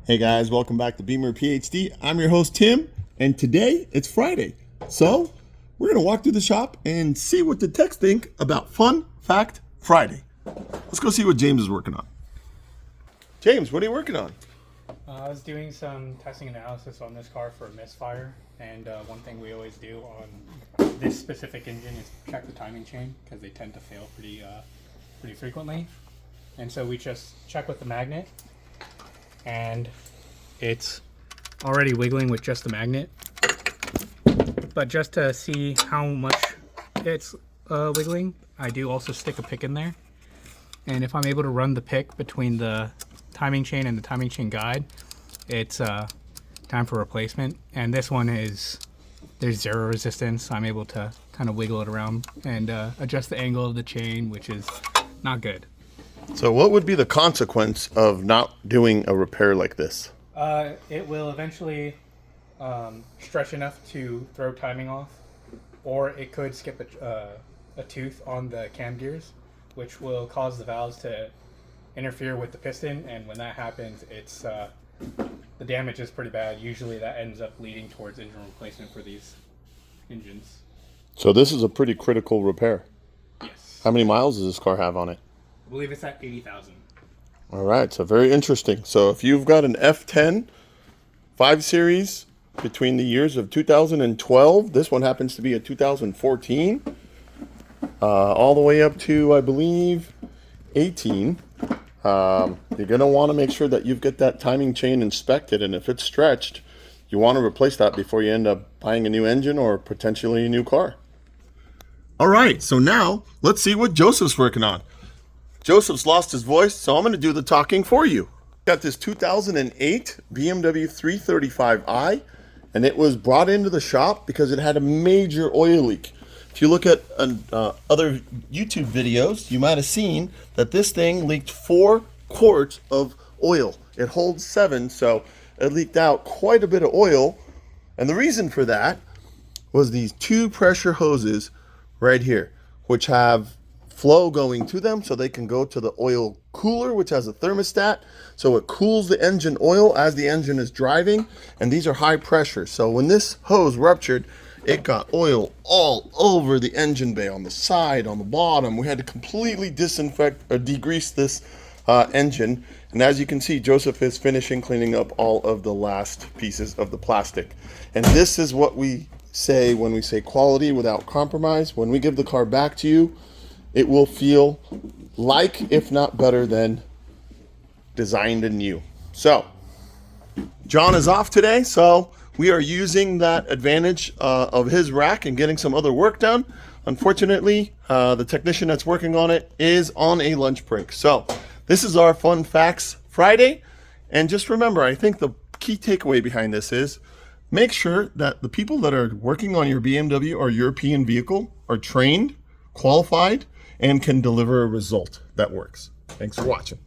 Hey guys, welcome back to Bimmer PhD. I'm your host Tim, and today it's Friday. So we're gonna walk through the shop and see what the techs think about Fun Fact Friday. Let's go see what James is working on. James, what are you working on? I was doing some testing analysis on this car for misfire, and one thing we always do on this specific engine is check the timing chain because they tend to fail pretty frequently. And so we just check with the magnet, and it's already wiggling with just the magnet. But just to see how much it's wiggling, I do also stick a pick in there. And if I'm able to run the pick between the timing chain and the timing chain guide, it's time for replacement. And this one there's zero resistance. I'm able to kind of wiggle it around and adjust the angle of the chain, which is not good. So what would be the consequence of not doing a repair like this? It will eventually stretch enough to throw timing off, or it could skip a tooth on the cam gears, which will cause the valves to interfere with the piston, and when that happens, it's the damage is pretty bad. Usually that ends up leading towards engine replacement for these engines. So this is a pretty critical repair. Yes. How many miles does this car have on it? I believe it's at 80,000. All right, so very interesting. So if you've got an F10 5 Series between the years of 2012, this one happens to be a 2014, all the way up to, I believe, 18, you're going to want to make sure that you've got that timing chain inspected, and if it's stretched, you want to replace that before you end up buying a new engine or potentially a new car. All right, so now let's see what Joseph's working on. Joseph's lost his voice, so I'm going to do the talking for you. Got this 2008 BMW 335i, and it was brought into the shop because it had a major oil leak. If you look at other YouTube videos, you might have seen that this thing leaked 4 quarts of oil. It holds 7, so it leaked out quite a bit of oil. And the reason for that was these 2 pressure hoses right here, which have flow going to them so they can go to the oil cooler, which has a thermostat, so it cools the engine oil as the engine is driving, and these are high pressure. So when this hose ruptured, it got oil all over the engine bay, on the side, on the bottom. We had to completely disinfect or degrease this engine, and as you can see, Joseph is finishing cleaning up all of the last pieces of the plastic. And this is what we say when we say quality without compromise. When we give the car back to you, it will feel like, if not better than, designed and new. So, John is off today, so we are using that advantage of his rack and getting some other work done. Unfortunately, the technician that's working on it is on a lunch break. So, this is our Fun Facts Friday. And just remember, I think the key takeaway behind this is make sure that the people that are working on your BMW or European vehicle are trained, qualified, and can deliver a result that works. Thanks for watching.